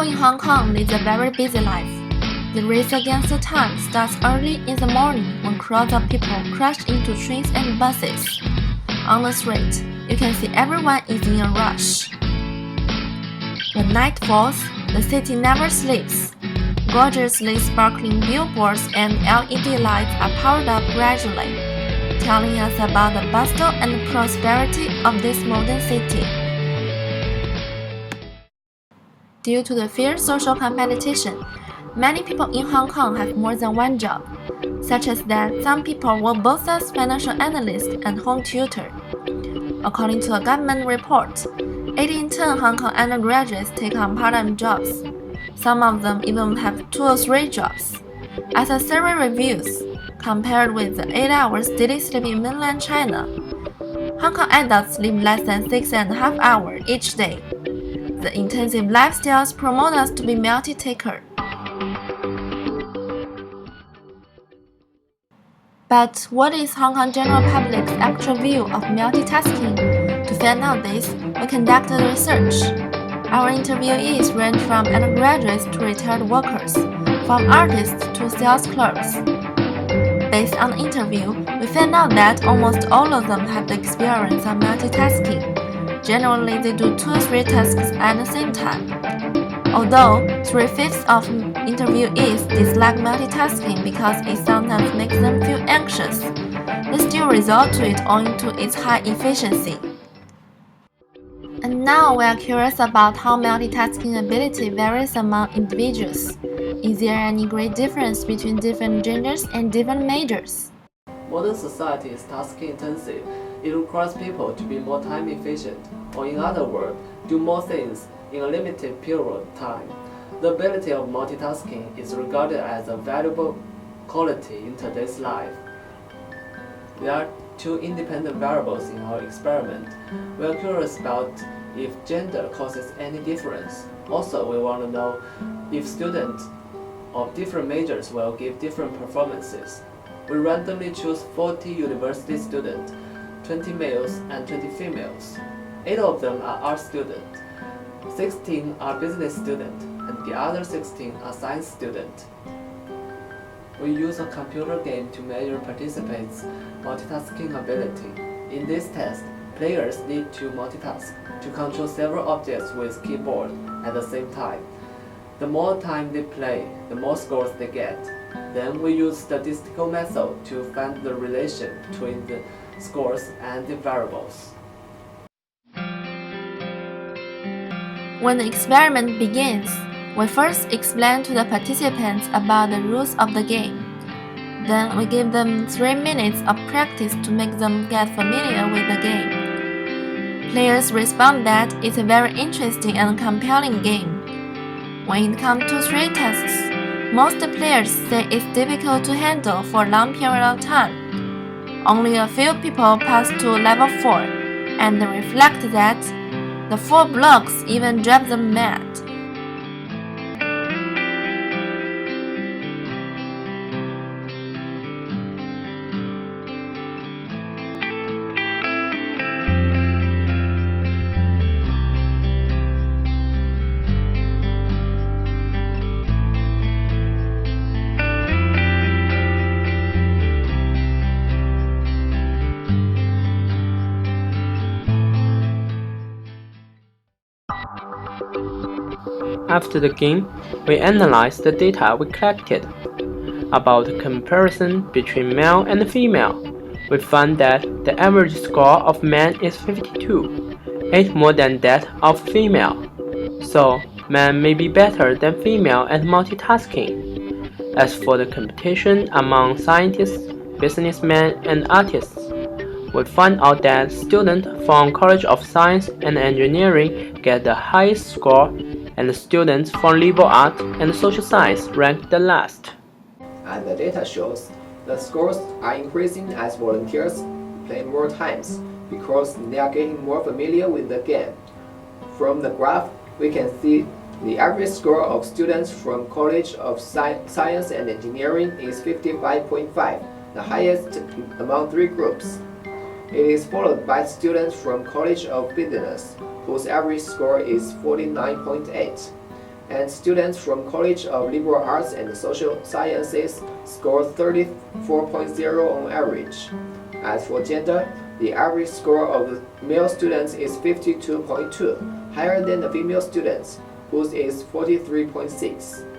People in Hong Kong lead a very busy life. The race against the time starts early in the morning when crowds of people crash into trains and buses. On the street, you can see everyone is in a rush. When night falls, the city never sleeps. Gorgeously sparkling billboards and LED lights are powered up gradually, telling us about the bustle and prosperity of this modern city. Due to the fierce social competition, many people in Hong Kong have more than one job, such as that some people work both as financial analyst and home tutor. According to a government report, 8 in 10 Hong Kong undergraduates take on part-time jobs. Some of them even have 2 or 3 jobs. As a survey reveals, compared with the 8 hours daily sleep in mainland China, Hong Kong adults sleep less than 6.5 hours each day. The intensive lifestyles promote us to be multitaker. But what is Hong Kong general public's actual view of multitasking? To find out this, we conducted research. Our interviewees range from undergraduates to retired workers, from artists to sales clerks. Based on the interview, we found out that almost all of them have the experience of multitasking. Generally, they do 2 or 3 tasks at the same time. Although 3/5 of interviewees dislike multitasking because it sometimes makes them feel anxious, they still resort to it owing to its high efficiency. And now we are curious about how multitasking ability varies among individuals. Is there any great difference between different genders and different majors? Modern society is task-intensive. It requires people to be more time efficient, or in other words, do more things in a limited period of time. The ability of multitasking is regarded as a valuable quality in today's life. There are 2 independent variables in our experiment. We are curious about if gender causes any difference. Also, we want to know if students of different majors will give different performances. We randomly choose 40 university students, 20 males and 20 females. 8 of them are art students, 16 are business students, and the other 16 are science students. We use a computer game to measure participants' multitasking ability. In this test, players need to multitask to control several objects with keyboard at the same time. The more time they play, the more scores they get. Then we use statistical method to find the relation between the scores and the variables. When the experiment begins, we first explain to the participants about the rules of the game. Then we give them 3 minutes of practice to make them get familiar with the game. Players respond that it's a very interesting and compelling game. When it comes to 3 tasks, most players say it's difficult to handle for a long period of time. Only a few people pass to level 4, and they reflect that the 4 blocks even drive them mad. After the game, we analyzed the data we collected. About the comparison between male and female, we found that the average score of man is 52, 8 more than that of female. So, man may be better than female at multitasking. As for the competition among scientists, businessmen, and artists, we found out that students from College of Science and Engineering get the highest score, and the students from liberal art and social science rank the last. And the data shows the scores are increasing as volunteers play more times because they are getting more familiar with the game. From the graph, we can see the average score of students from College of Science and Engineering is 55.5, the highest among 3 groups. It is followed by students from College of Business, whose average score is 49.8. and students from College of Liberal Arts and Social Sciences scored 34.0 on average. As for gender, the average score of the male students is 52.2, higher than the female students, whose is 43.6.